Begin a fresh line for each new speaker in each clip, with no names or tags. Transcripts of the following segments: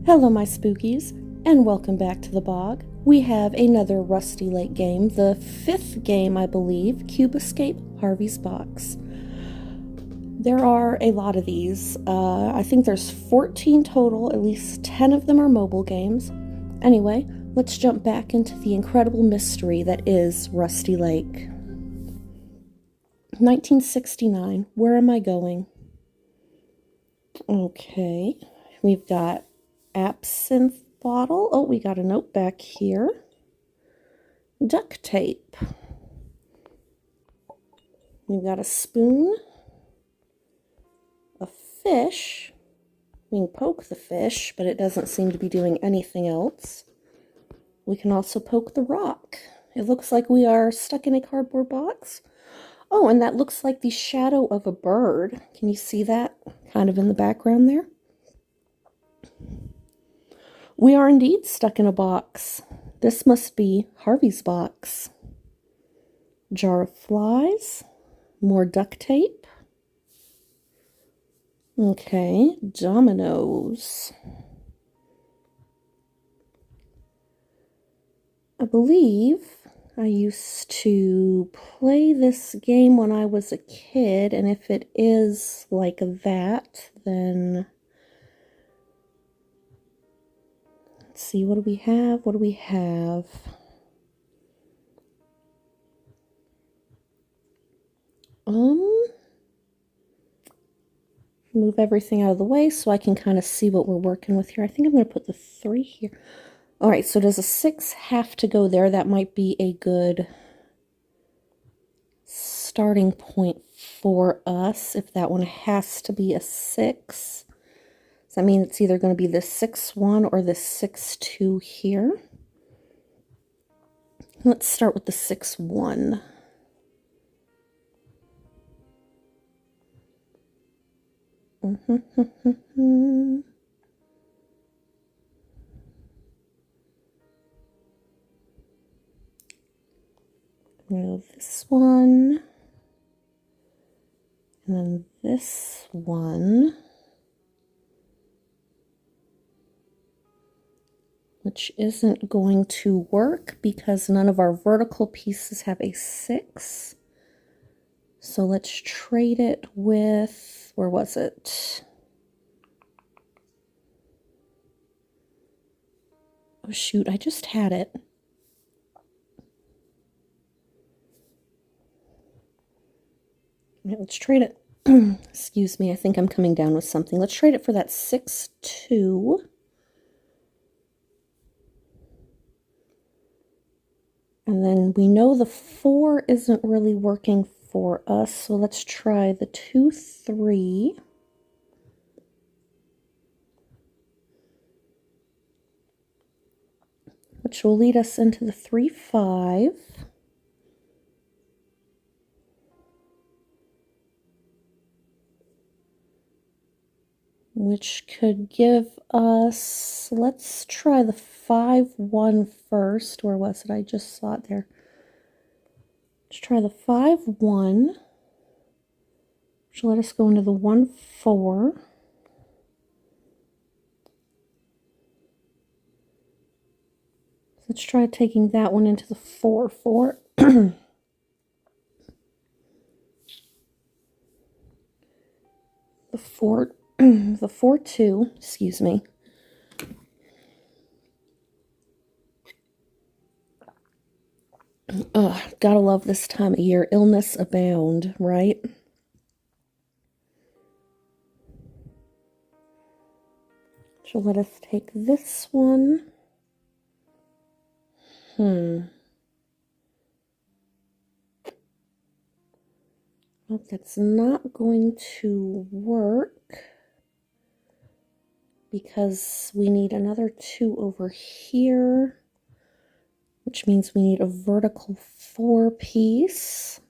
Hello my spookies, and welcome back to the bog. We have another Rusty Lake game, the 5th game I believe, Cube Escape Harvey's Box. There are a lot of these. I think there's 14 total, at least 10 of them are mobile games. Anyway, let's jump back into the incredible mystery that is Rusty Lake. 1969, where am I going? Okay, we've got absinthe bottle. Oh, we got a note back here. Duct tape. We've got a spoon. A fish. We can poke the fish, but it doesn't seem to be doing anything else. We can also poke the rock. It looks like we are stuck in a cardboard box. Oh, and that looks like the shadow of a bird. Can you see that kind of in the background there? We are indeed stuck in a box. This must be Harvey's box. Jar of flies. More duct tape. Okay, dominoes. I believe I used to play this game when I was a kid, and if it is like that, then let's see, what do we have? What do we have? Move everything out of the way so I can kind of see what we're working with here. I think I'm going to put the 3 here. All right, so does a 6 have to go there? That might be a good starting point for us if that one has to be a 6. So that means it's either going to be the 6-1 or the 6-2 here. Let's start with the 6-1. Move this one, and then this one, which isn't going to work because none of our vertical pieces have a 6. So let's trade it with, where was it? Oh shoot, I just had it. Let's trade it. Excuse me, I think I'm coming down with something. Let's trade it for that 6-2. And then we know the 4 isn't really working for us, so let's try the 2-3. Which will lead us into the 3-5. Which could give us, let's try the 5-1 first. Where was it? I just saw it there. Let's try the 5-1, which will let us go into the 1-4. Let's try taking that one into the 4-4. The 4-2, excuse me. Oh, gotta love this time of year. Illness abound, right? So let us take this one. Well, that's not going to work because we need another 2 over here, which means we need a vertical 4 piece.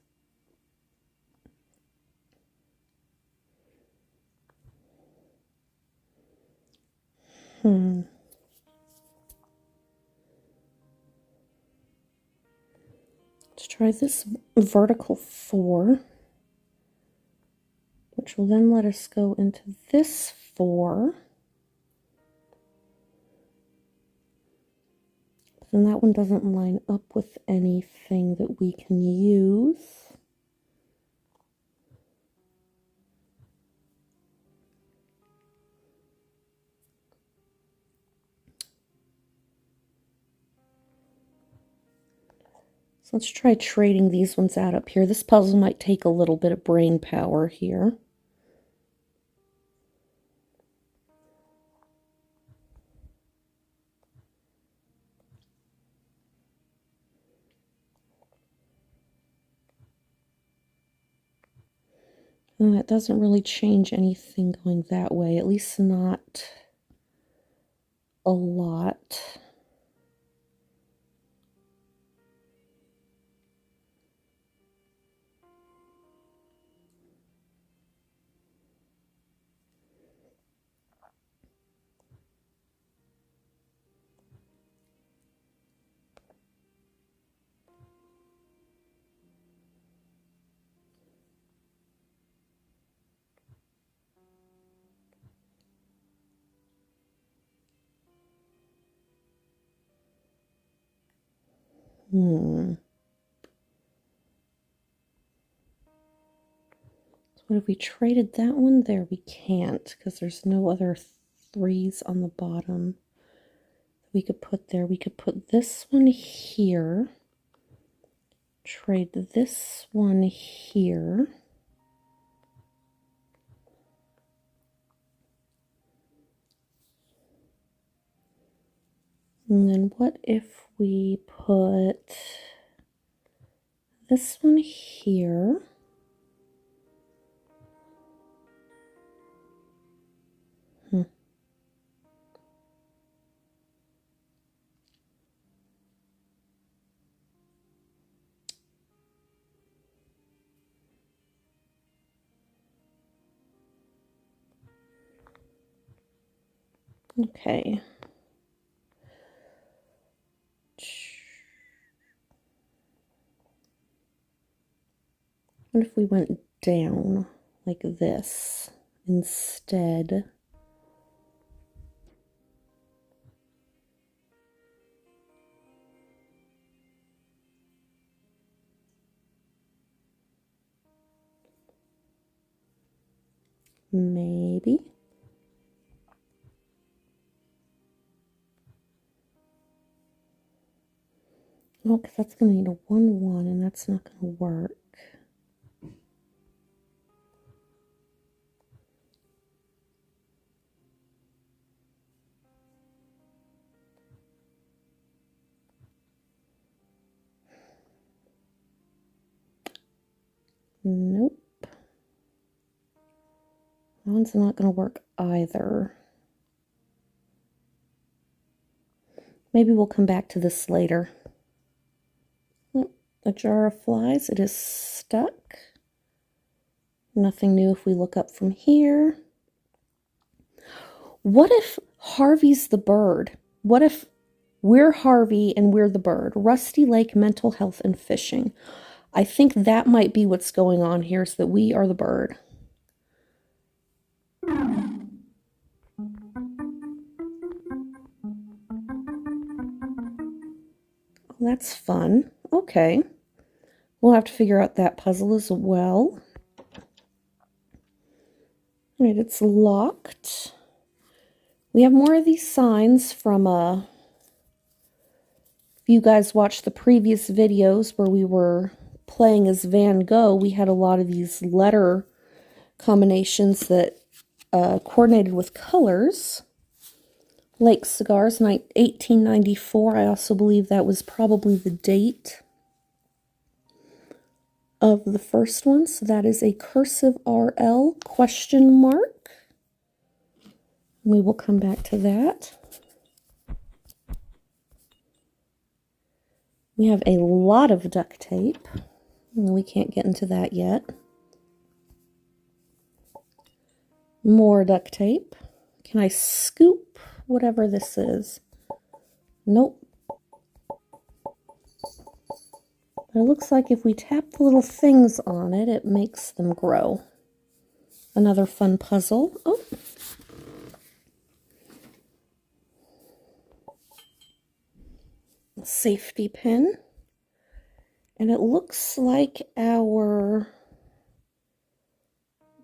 Let's try this vertical 4, which will then let us go into this 4. And that one doesn't line up with anything that we can use. So let's try trading these ones out up here. This puzzle might take a little bit of brain power here. And that doesn't really change anything going that way, at least not a lot. So what if we traded that one there? We can't, because there's no other 3s on the bottom we could put there. We could put this one here. Trade this one here. And then what if we put this one here? Okay. What if we went down like this instead? Maybe. Oh, because that's going to need a 1-1, and that's not going to work. Nope. That one's not going to work either. Maybe we'll come back to this later. Oh, a jar of flies. It is stuck. Nothing new if we look up from here. What if Harvey's the bird? What if we're Harvey and we're the bird? Rusty Lake, mental health, and fishing. I think that might be what's going on here, is that we are the bird. Oh, that's fun. Okay. We'll have to figure out that puzzle as well. All right, it's locked. We have more of these signs from, if you guys watched the previous videos where we were playing as Van Gogh, we had a lot of these letter combinations that coordinated with colors. Lake Cigars, 1894. I also believe that was probably the date of the first one. So that is a cursive RL question mark. We will come back to that. We have a lot of duct tape. We can't get into that yet. More duct tape. Can I scoop whatever this is? Nope. But it looks like if we tap the little things on it, it makes them grow. Another fun puzzle. Oh. safety pin. And it looks like our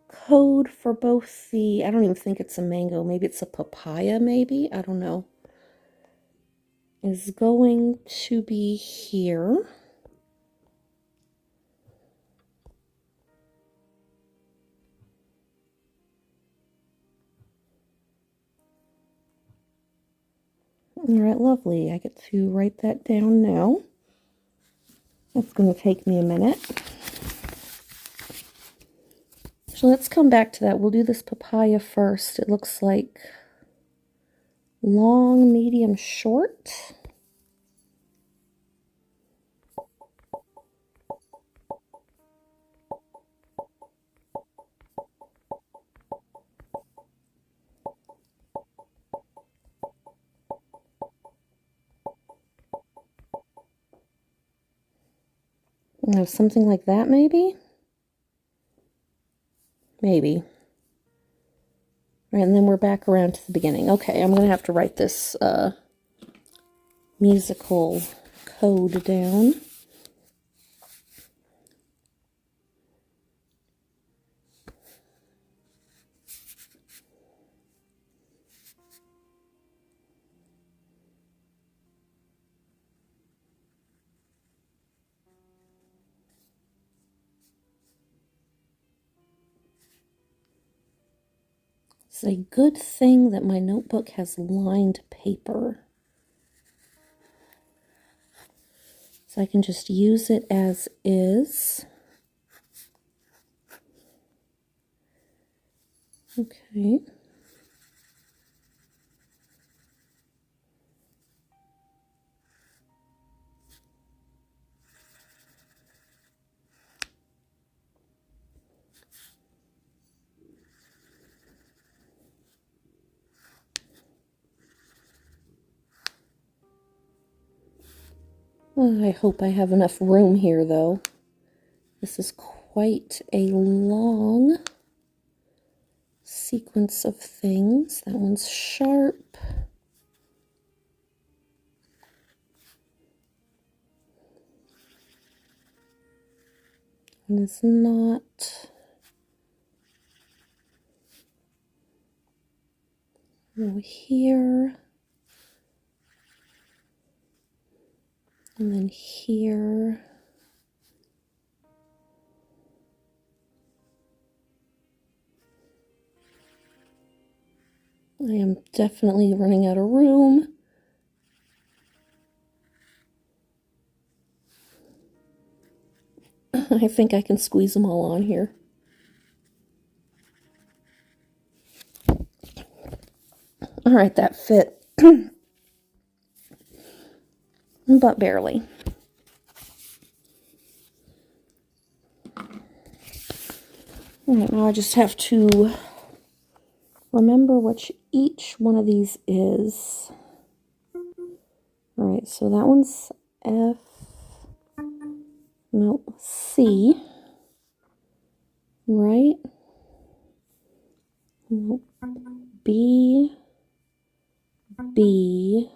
code for both the, I don't even think it's a mango, maybe it's a papaya, maybe, I don't know, is going to be here. All right, lovely. I get to write that down now. That's going to take me a minute. So let's come back to that. We'll do this papaya first. It looks like long, medium, short. Something like that, maybe? Maybe. Right, and then we're back around to the beginning. Okay, I'm going to have to write this musical code down. It's a good thing that my notebook has lined paper. So I can just use it as is. Okay. I hope I have enough room here, though. This is quite a long sequence of things. That one's sharp. And it's not. Over here. And then here. I am definitely running out of room. I think I can squeeze them all on here. All right, that fit. But barely. All right, now I just have to remember which each one of these is. All right, so that one's F. Nope, C. Right? Nope. B. B.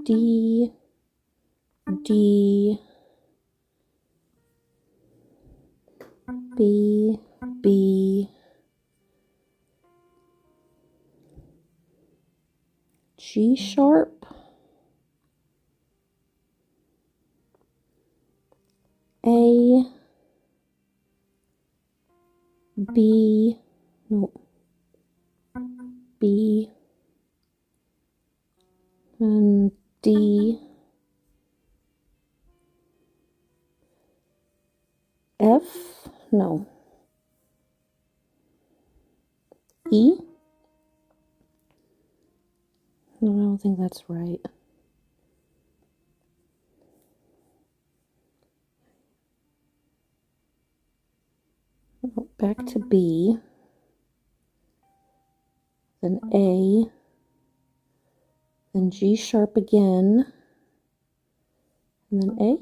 D. D. B. B. G sharp. A. B. Nope. B. And D. F. No. E. No, I don't think that's right. Back to B. Then A. Then G sharp again. And then A.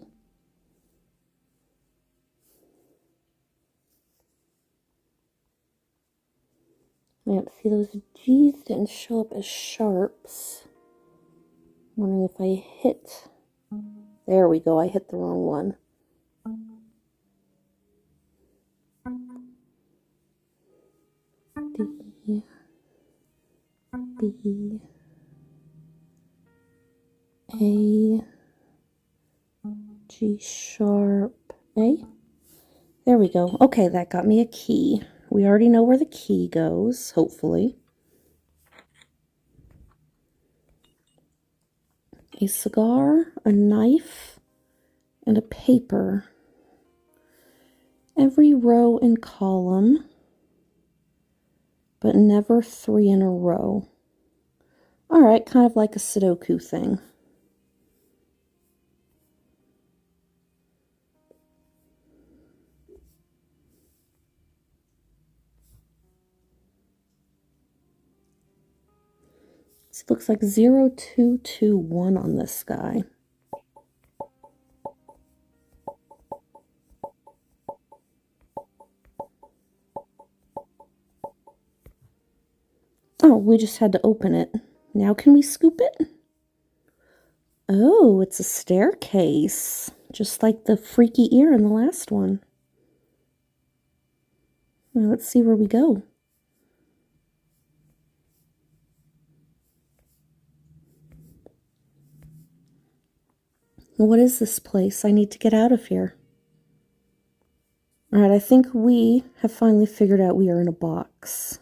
Yep, see those G's didn't show up as sharps. Wondering if I hit. There we go. I hit the wrong one. D, B, A, G sharp, A. There we go. Okay, that got me a key. We already know where the key goes, hopefully. A cigar, a knife, and a paper. Every row and column, but never 3 in a row. All right, kind of like a Sudoku thing. It looks like 0221 on this guy. Oh, we just had to open it. Now can we scoop it? Oh, it's a staircase. Just like the freaky ear in the last one. Well, let's see where we go. What is this place? I need to get out of here. Alright, I think we have finally figured out we are in a box.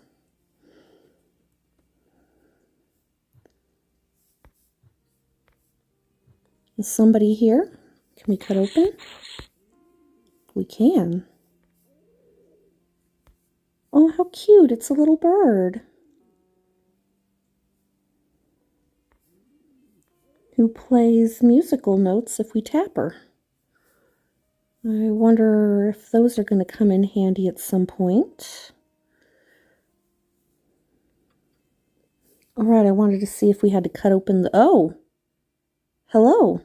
Is somebody here? Can we cut open? We can. Oh, how cute. It's a little bird. Who plays musical notes if we tap her. I wonder if those are going to come in handy at some point. Alright, I wanted to see if we had to cut open the... Oh! Hello!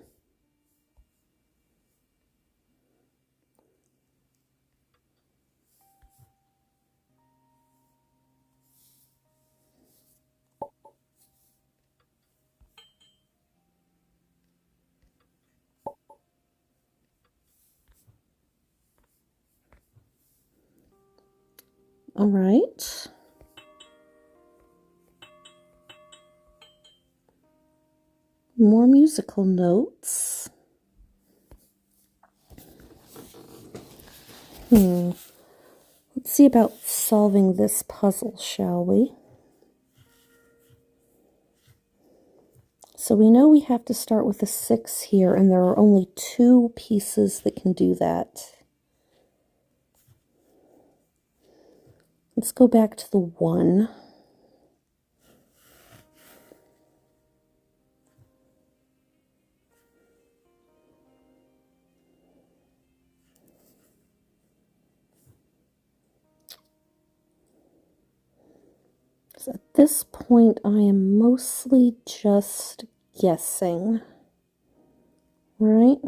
Alright. More musical notes. Let's see about solving this puzzle, shall we? So we know we have to start with a 6 here, and there are only 2 pieces that can do that. Let's go back to the 1. So at this point, I am mostly just guessing, right?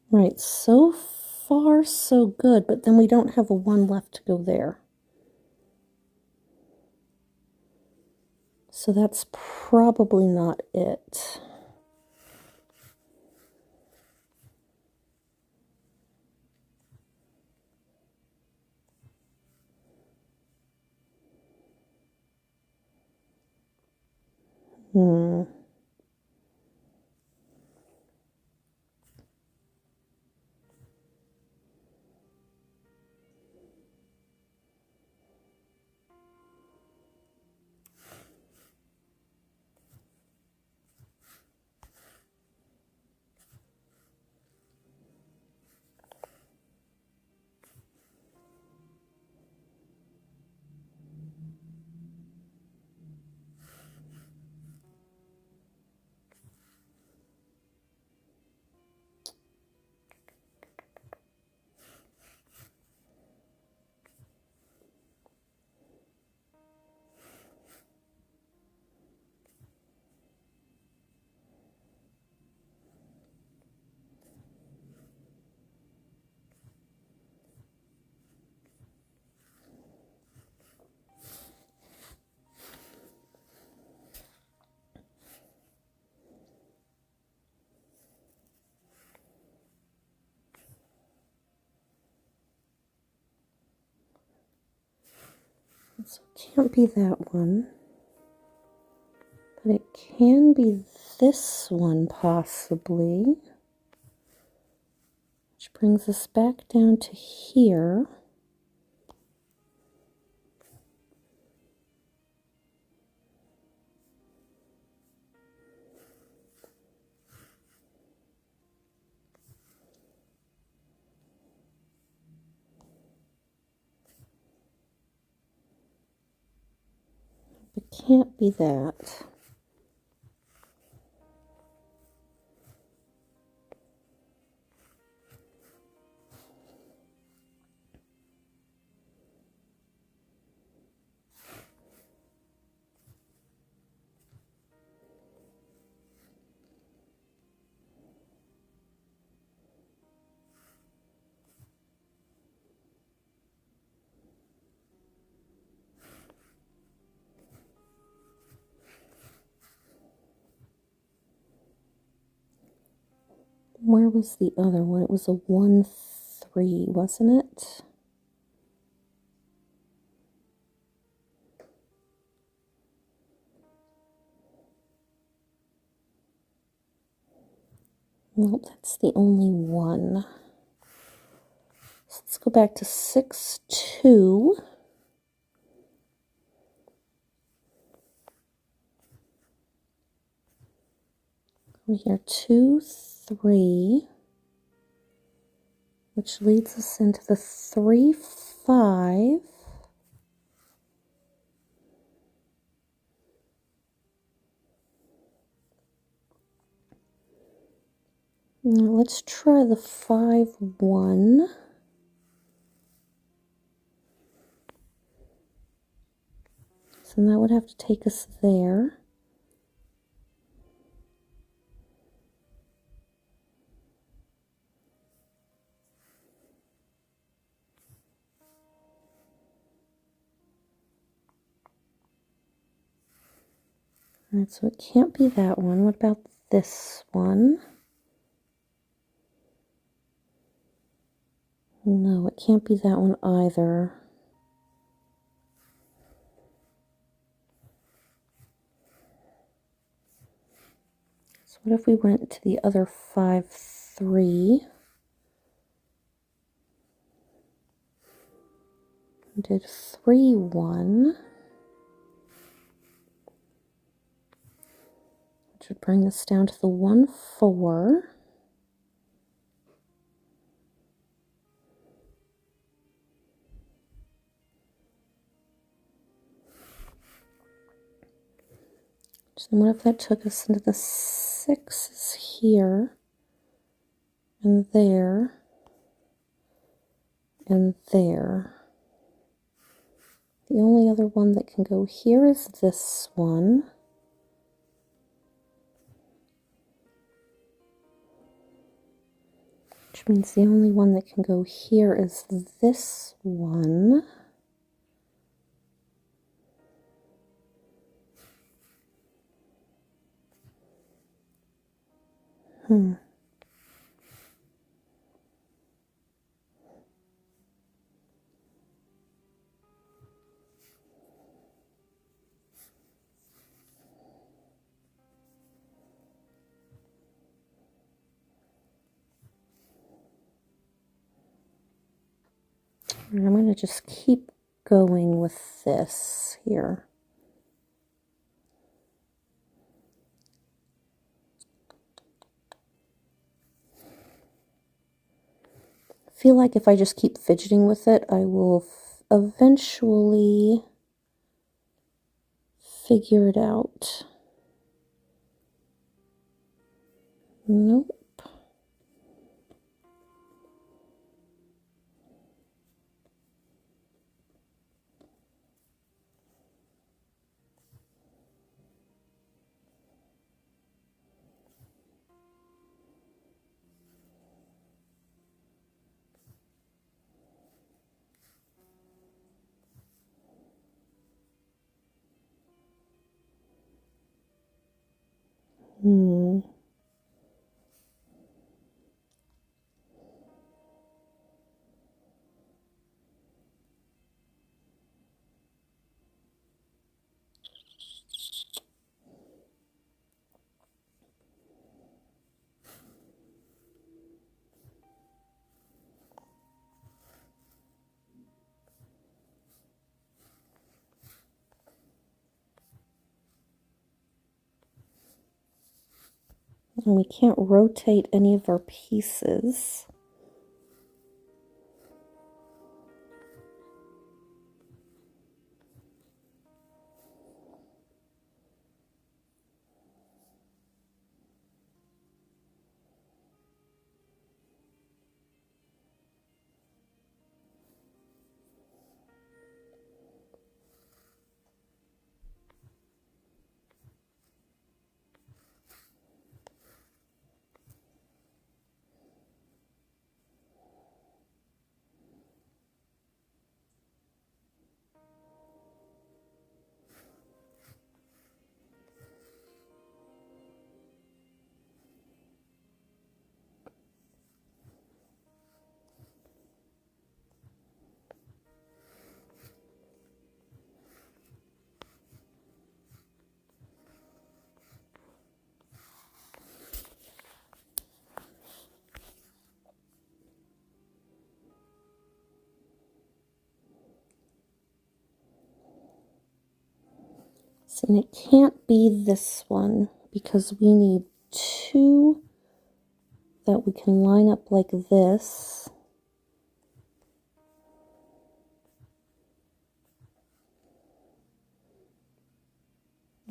Right, so far so good, but then we don't have a 1 left to go there. So that's probably not it. So it can't be that one. But it can be this one, possibly. Which brings us back down to here. It can't be that. Where was the other one? It was a 1-3, wasn't it? Well, that's the only one. So let's go back to 6-2. Over here, 2-3. Which leads us into the 3-5. Now let's try the 5-1. So that would have to take us there. Alright, so it can't be that one. What about this one? No, it can't be that one either. So what if we went to the other 5-3? Did 3-1. Which would bring us down to the 1-4. So what if that took us into the 6s here, and there, and there. The only other one that can go here is this one. Which means the only one that can go here is this one. And I'm going to just keep going with this here. I feel like if I just keep fidgeting with it, I will eventually figure it out. Nope. And we can't rotate any of our pieces. And it can't be this one because we need two that we can line up like this.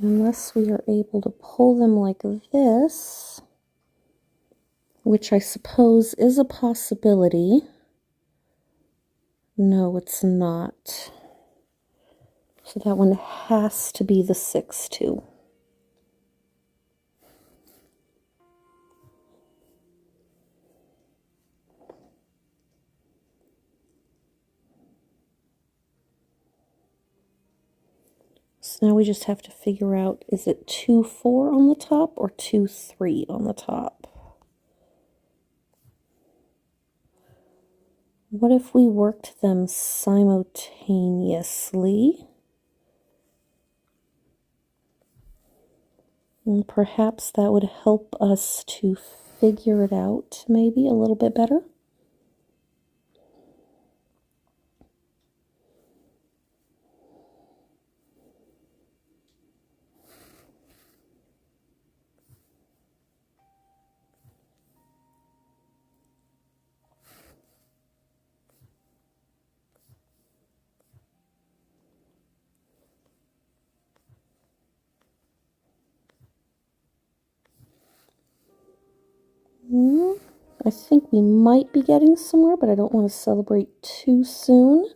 Unless we are able to pull them like this, which I suppose is a possibility. No, it's not. So that one has to be the 6-2. So now we just have to figure out, is it 2-4 on the top or 2-3 on the top? What if we worked them simultaneously? And perhaps that would help us to figure it out maybe a little bit better. I think we might be getting somewhere, but I don't want to celebrate too soon.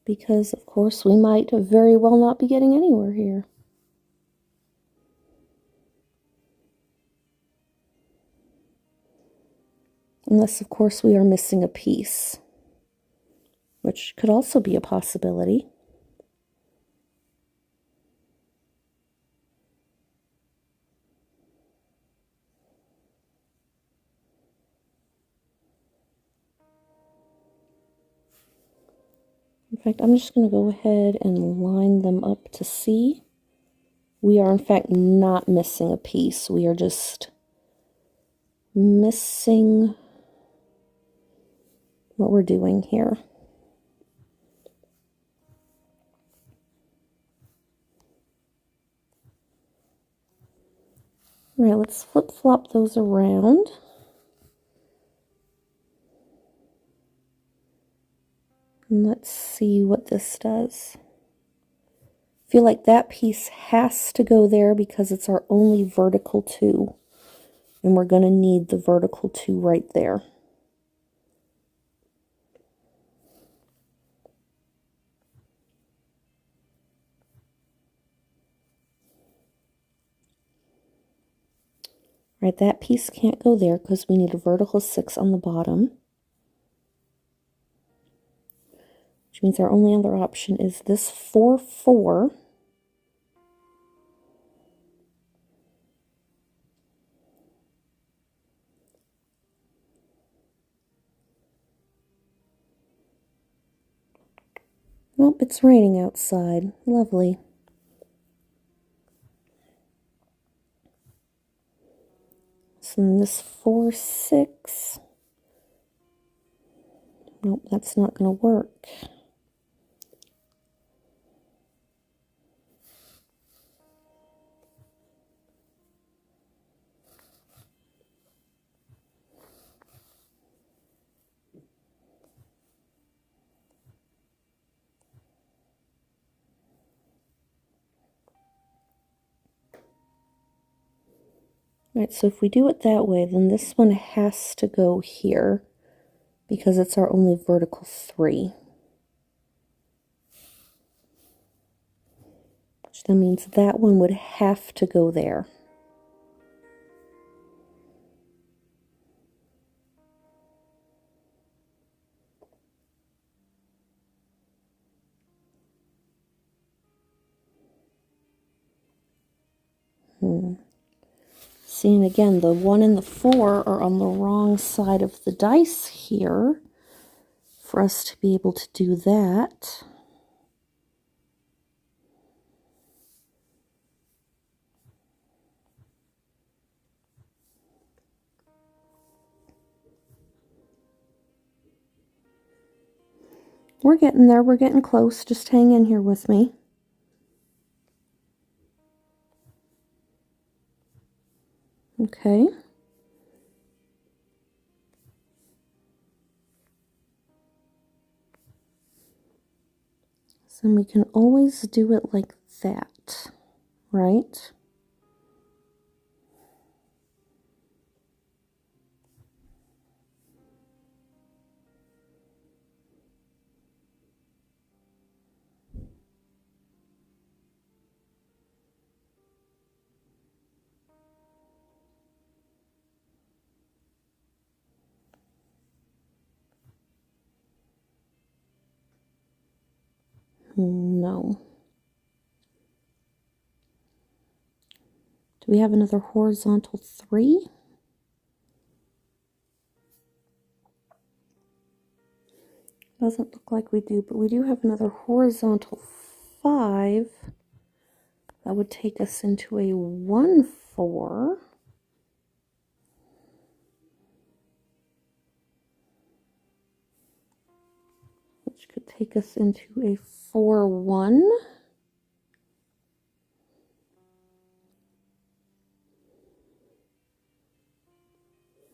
Because, of course, we might very well not be getting anywhere here. Unless, of course, we are missing a piece, which could also be a possibility. In fact, I'm just going to go ahead and line them up to see. We are, in fact, not missing a piece. We are just missing what we're doing here. All right, let's flip-flop those around. And let's see what this does. I feel like that piece has to go there because it's our only vertical 2. And we're going to need the vertical 2 right there. All right, that piece can't go there because we need a vertical 6 on the bottom. Which means our only other option is this 4-4. Nope, it's raining outside. Lovely. So then this 4-6. Nope, that's not going to work. Right, so if we do it that way, then this one has to go here because it's our only vertical 3. Which then means that one would have to go there. See, and again, the 1 and the 4 are on the wrong side of the dice here for us to be able to do that. We're getting there. We're getting close. Just hang in here with me. Okay. So we can always do it like that, right? No. Do we have another horizontal 3? Doesn't look like we do, but we do have another horizontal 5. That would take us into a 1-4. Which could take us into a 4-1.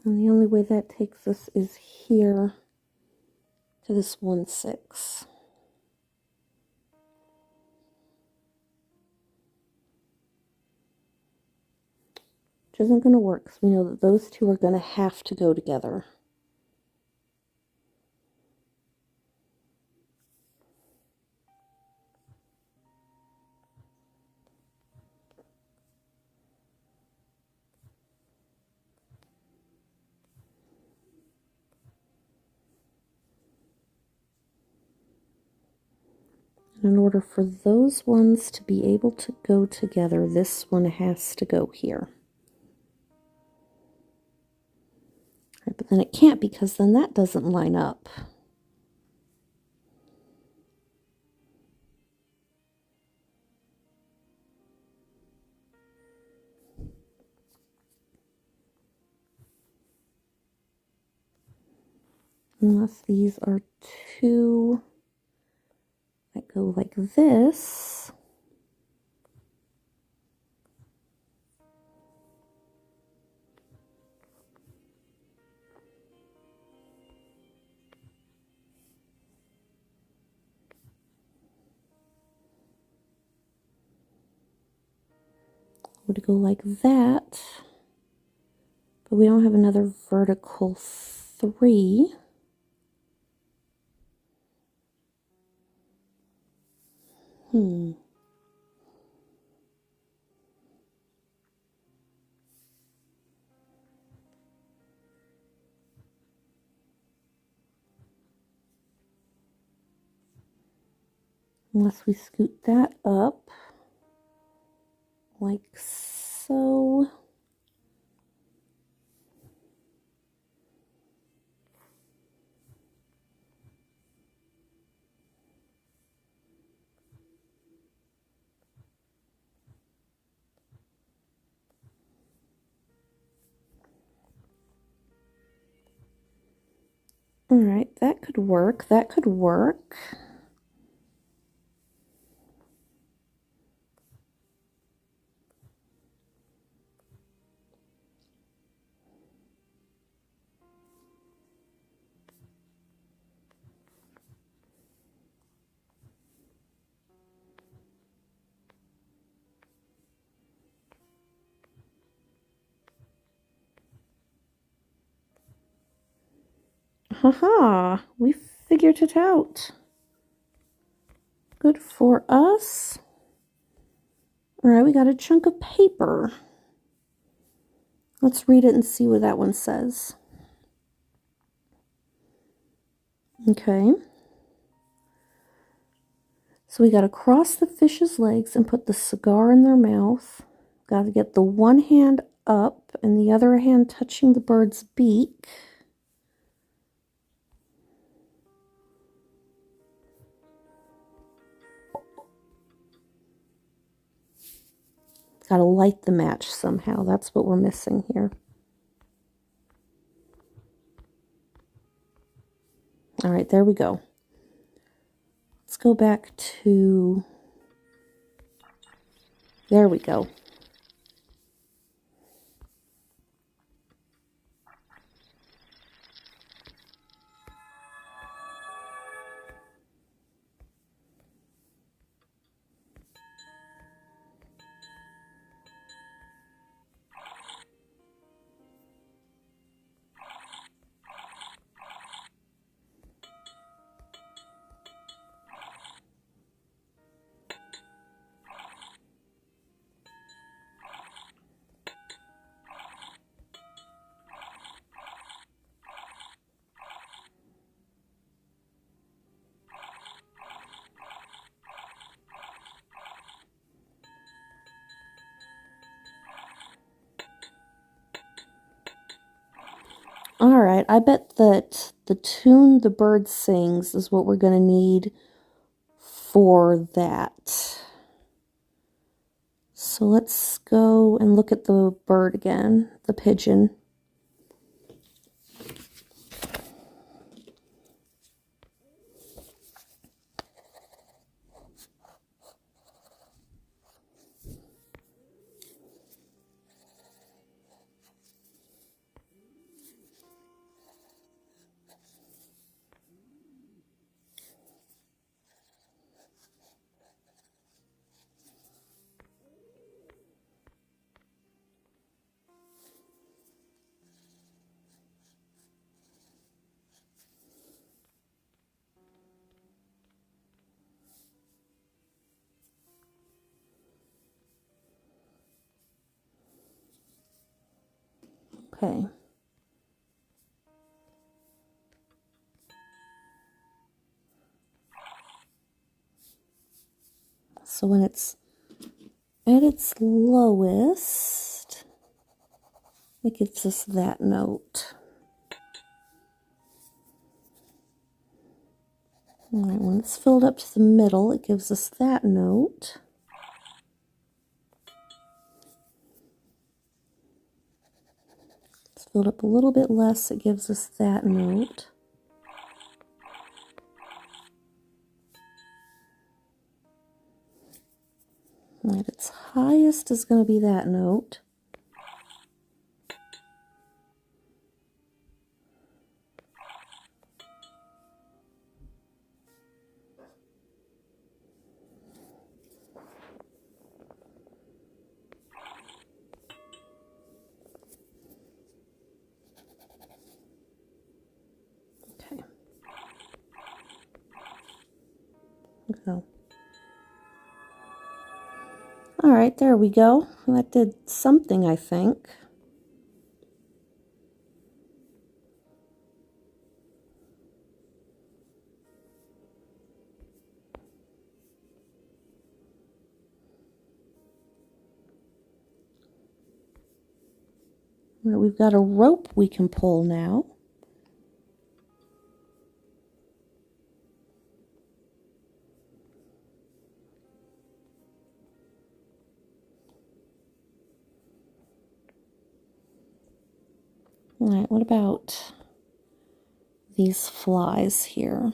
And the only way that takes us is here to this 1-6. Which isn't going to work because we know that those two are going to have to go together. In order for those ones to be able to go together, this one has to go here. Right, but then it can't because then that doesn't line up. Unless these are two that go like this. Would go like that. But we don't have another vertical 3. Unless we scoot that up like so. All right, that could work. That could work. Haha, we figured it out. Good for us. All right, we got a chunk of paper. Let's read it and see what that one says. Okay. So we got to cross the fish's legs and put the cigar in their mouth. Got to get the one hand up and the other hand touching the bird's beak. Got to light the match somehow. That's what we're missing here. All right, there we go. Let's go back to... There we go. All right, I bet that the tune the bird sings is what we're going to need for that. So let's go and look at the bird again, the pigeon. Okay. So when it's at its lowest, it gives us that note. All right, when it's filled up to the middle, it gives us that note. It's filled up a little bit less, it gives us that note. At its highest is going to be that note. Okay. Go. All right, there we go. That did something, I think. All right, we've got a rope we can pull now. All right, what about these flies here?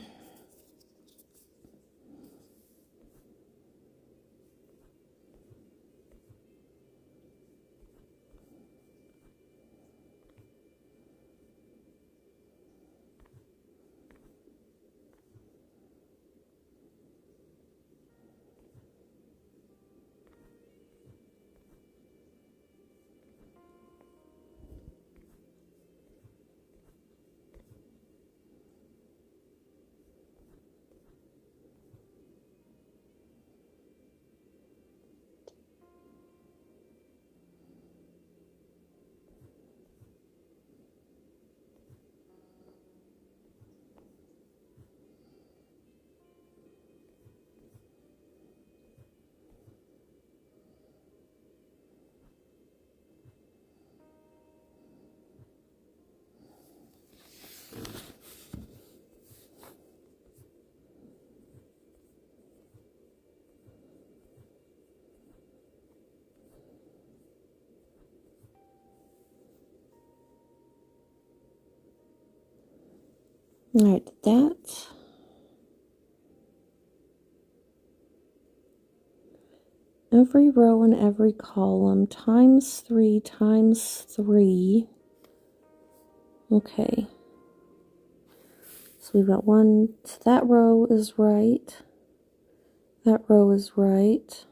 All right, that. Every row and every column times 3 times 3. Okay. So we've got one. So that row is right. That row is right.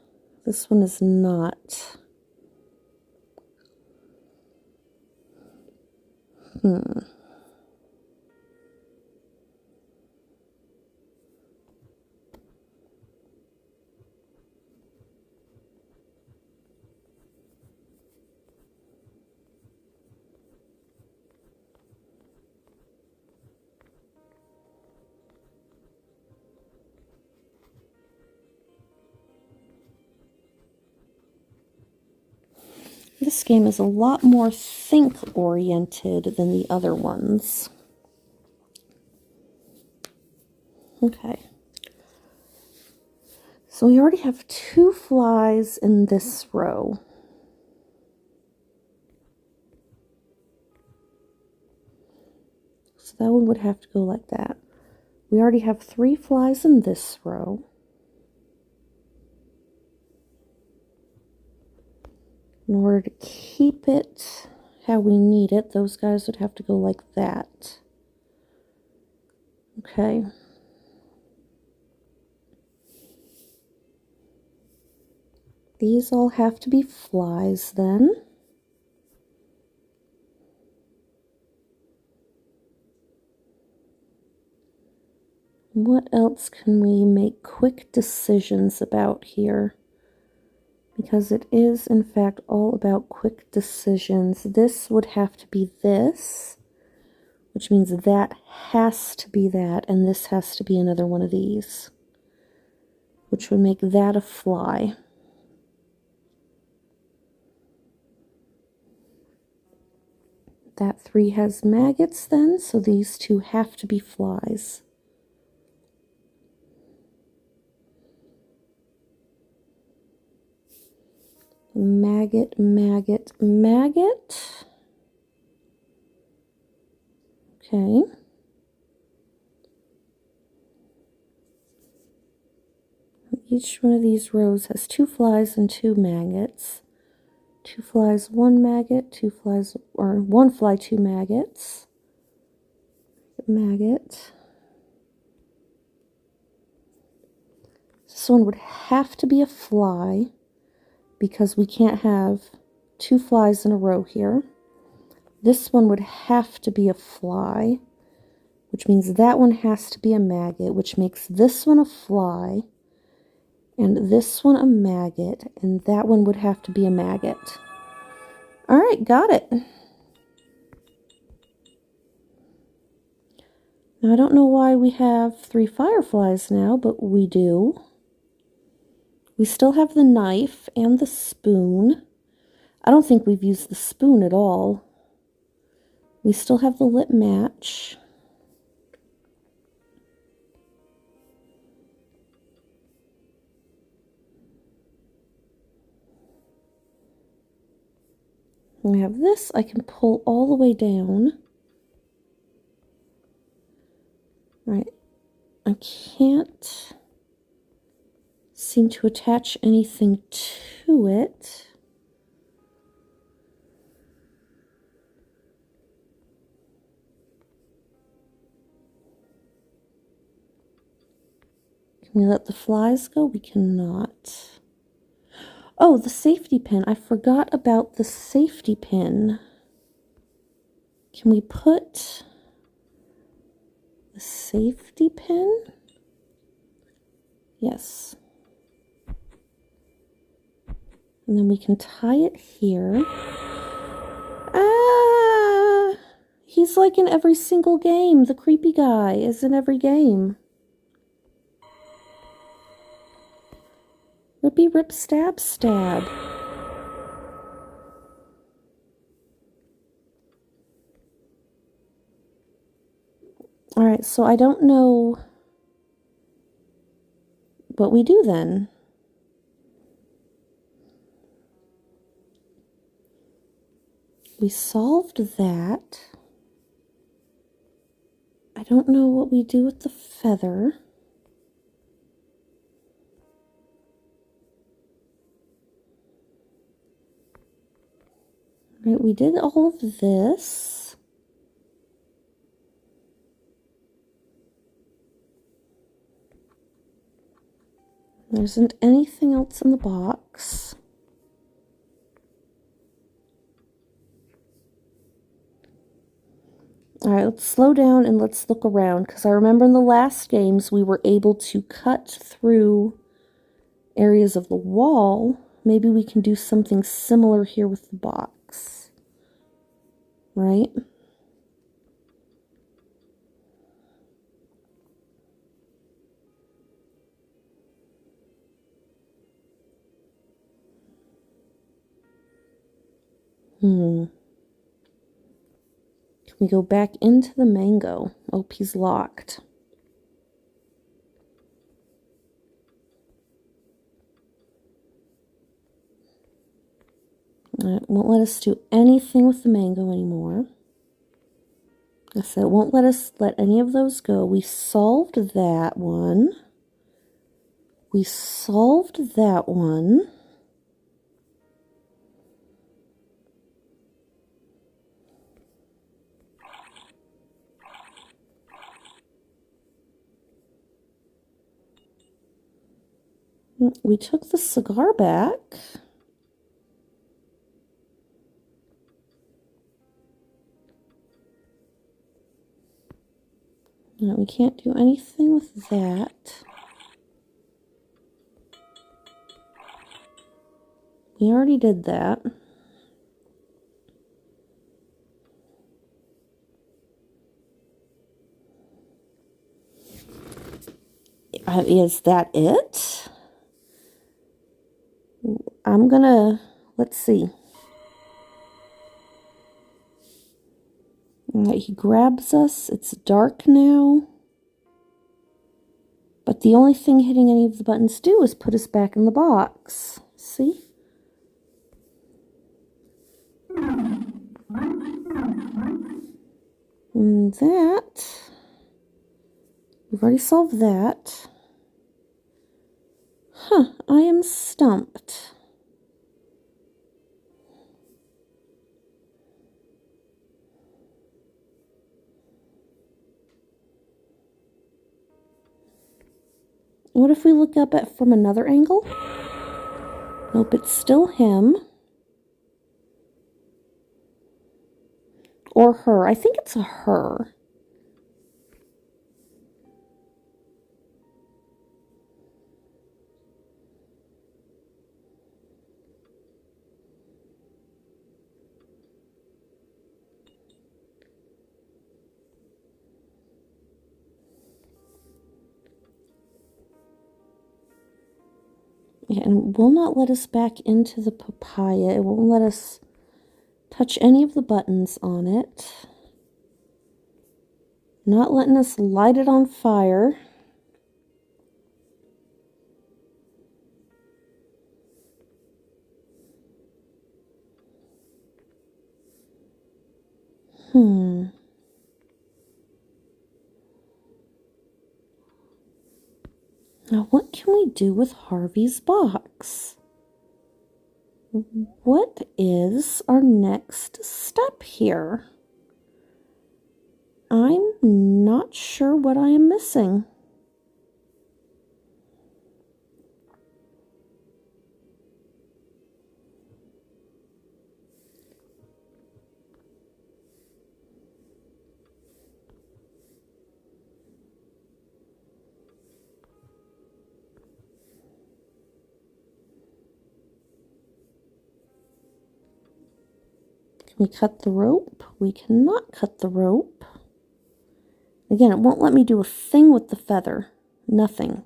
This one is not. This game is a lot more think-oriented than the other ones. Okay. So we already have 2 flies in this row. So that one would have to go like that. We already have 3 flies in this row. In order to keep it how we need it, those guys would have to go like that. Okay. These all have to be flies then. What else can we make quick decisions about here? Because it is, in fact, all about quick decisions. This would have to be this, which means that has to be that, and this has to be another one of these, which would make that a fly. That 3 has maggots then, so these 2 have to be flies. Maggot, maggot, maggot. Okay. Each one of these rows has 2 flies and 2 maggots. 2 flies, 1 maggot, 2 flies, or 1 fly, 2 maggots. Maggot. This one would have to be a fly because we can't have 2 flies in a row here. This one would have to be a fly, which means that one has to be a maggot, which makes this one a fly, and this one a maggot, and that one would have to be a maggot. All right, got it. Now, I don't know why we have 3 fireflies now, but we do. We still have the knife and the spoon. I don't think we've used the spoon at all. We still have the lit match. We have this. I can pull all the way down. Right. I can't seem to attach anything to it. Can we let the flies go? We cannot. Oh, the safety pin. I forgot about the safety pin. Can we put the safety pin? Yes. And then we can tie it here. Ah! He's like in every single game. The creepy guy is in every game. Rippy rip stab stab. Alright, so I don't know what we do then. We solved that. I don't know what we do with the feather. Right, we did all of this. There isn't anything else in the box. All right, let's slow down and let's look around, because I remember in the last games we were able to cut through areas of the wall. Maybe we can do something similar here with the box, right? Can we go back into the mango? Oh, he's locked. It won't let us do anything with the mango anymore. I said it won't let us let any of those go. We solved that one. We solved that one. We took the cigar back. No, we can't do anything with that. We already did that. Is that it? I'm gonna, let's see. All right, he grabs us. It's dark now. But the only thing hitting any of the buttons do is put us back in the box. See? And that, we've already solved that. Huh, I am stumped. What if we look up at from another angle? Nope, it's still him. Or her. I think it's a her. Yeah, and it will not let us back into the papaya. It won't let us touch any of the buttons on it. Not letting us light it on fire. Now, what can we do with Harvey's box? What is our next step here? I'm not sure what I am missing. Can we cut the rope? We cannot cut the rope. Again, it won't let me do a thing with the feather. Nothing.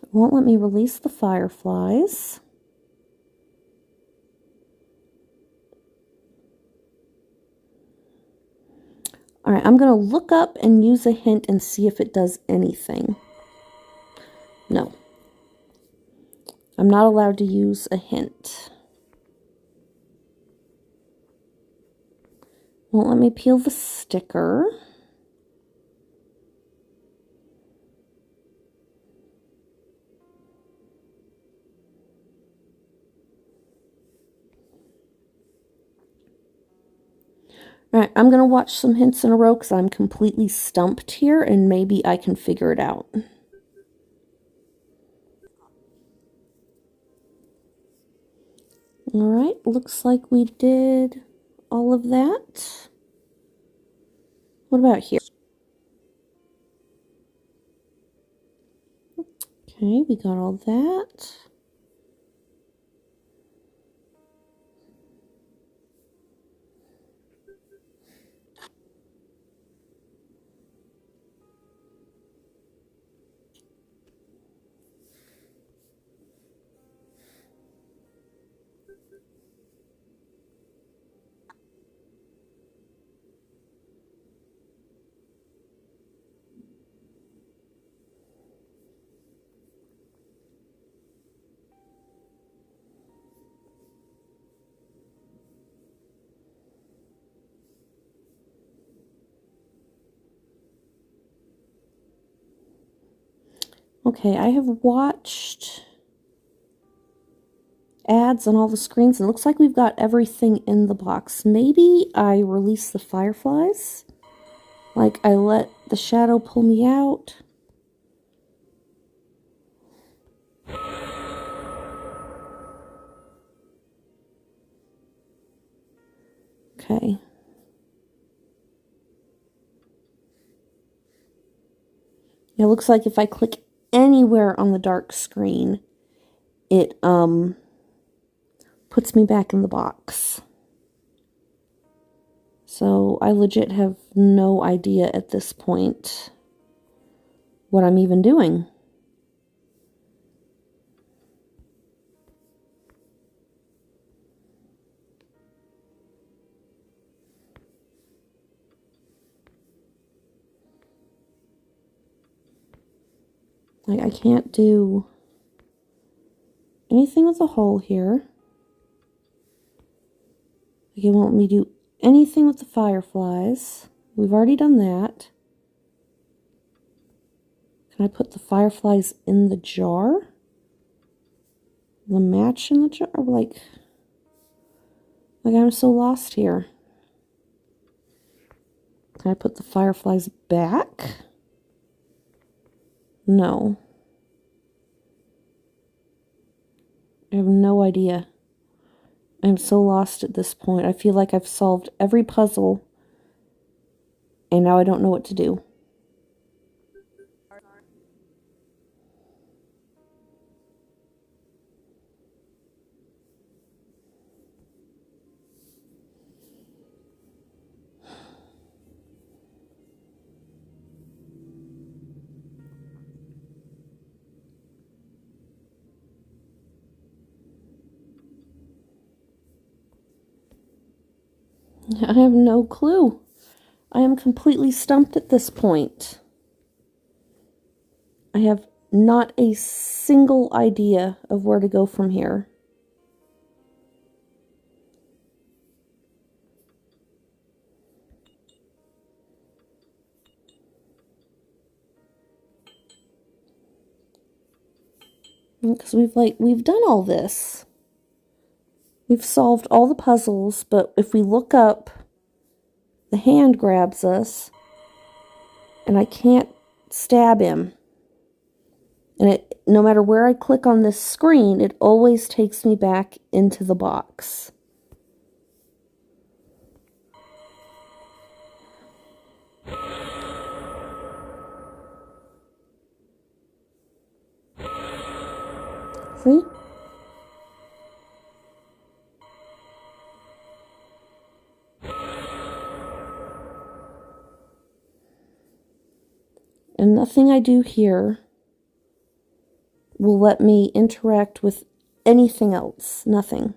It won't let me release the fireflies. All right, I'm going to look up and use a hint and see if it does anything. No. I'm not allowed to use a hint. Won't let me peel the sticker. Alright, I'm going to watch some hints in a row because I'm completely stumped here and maybe I can figure it out. Alright, looks like we did all of that. What about here? Okay, we got all that. Okay, I have watched ads on all the screens, and it looks like we've got everything in the box. Maybe I release the fireflies? Like, I let the shadow pull me out? Okay. It looks like if I click anywhere on the dark screen, it puts me back in the box. So I legit have no idea at this point what I'm even doing. Like, I can't do anything with the hole here. Like, it won't let me do anything with the fireflies. We've already done that. Can I put the fireflies in the jar? The match in the jar? Like I'm so lost here. Can I put the fireflies back? No. I have no idea. I'm so lost at this point. I feel like I've solved every puzzle, and now I don't know what to do. I have no clue. I am completely stumped at this point. I have not a single idea of where to go from here. Because we've done all this. We've solved all the puzzles, but if we look up, the hand grabs us, and I can't stab him. And no matter where I click on this screen, it always takes me back into the box. See? And nothing I do here will let me interact with anything else. Nothing.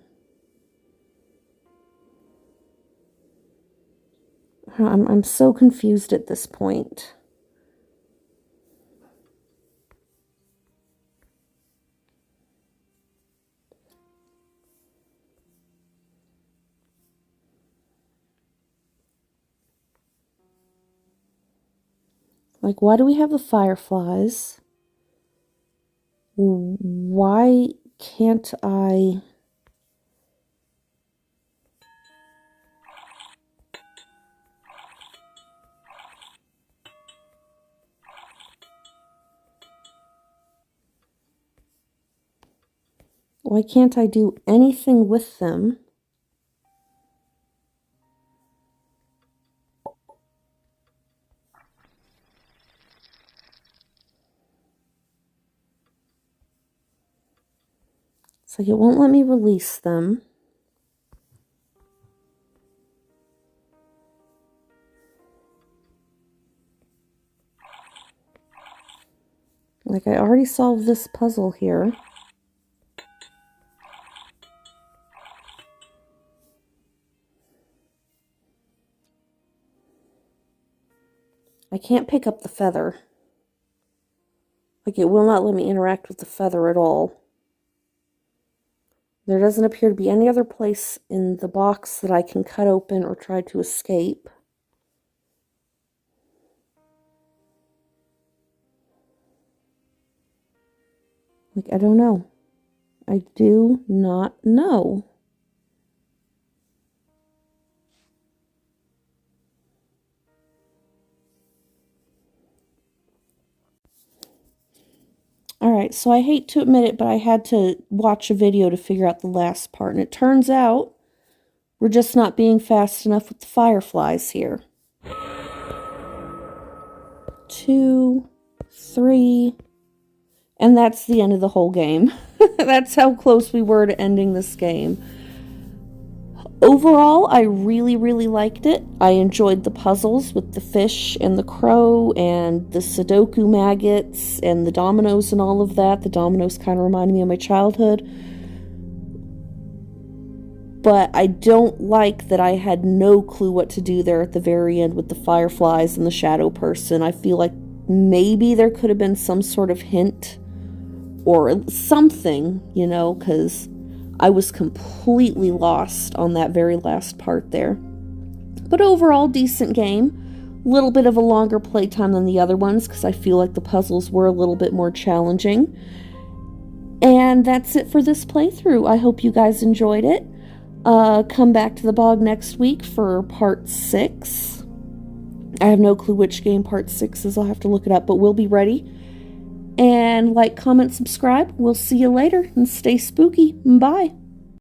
I'm so confused at this point. Like, why do we have the fireflies? Why can't I... Why can't I do anything with them? It's like it won't let me release them. Like, I already solved this puzzle here. I can't pick up the feather. Like, it will not let me interact with the feather at all. There doesn't appear to be any other place in the box that I can cut open or try to escape. Like, I don't know. I do not know. Alright, so I hate to admit it, but I had to watch a video to figure out the last part. And it turns out we're just not being fast enough with the fireflies here. 2, 3, and that's the end of the whole game. That's how close we were to ending this game. Overall, I really, really liked it. I enjoyed the puzzles with the fish and the crow and the Sudoku maggots and the dominoes and all of that. The dominoes kind of reminded me of my childhood. But I don't like that I had no clue what to do there at the very end with the fireflies and the shadow person. I feel like maybe there could have been some sort of hint or something, you know, because I was completely lost on that very last part there. But overall, decent game. A little bit of a longer playtime than the other ones because I feel like the puzzles were a little bit more challenging. And that's it for this playthrough. I hope you guys enjoyed it. Come back to the bog next week for part 6. I have no clue which game part 6 is. I'll have to look it up, but we'll be ready. And like, comment, subscribe. We'll see you later, and stay spooky. Bye.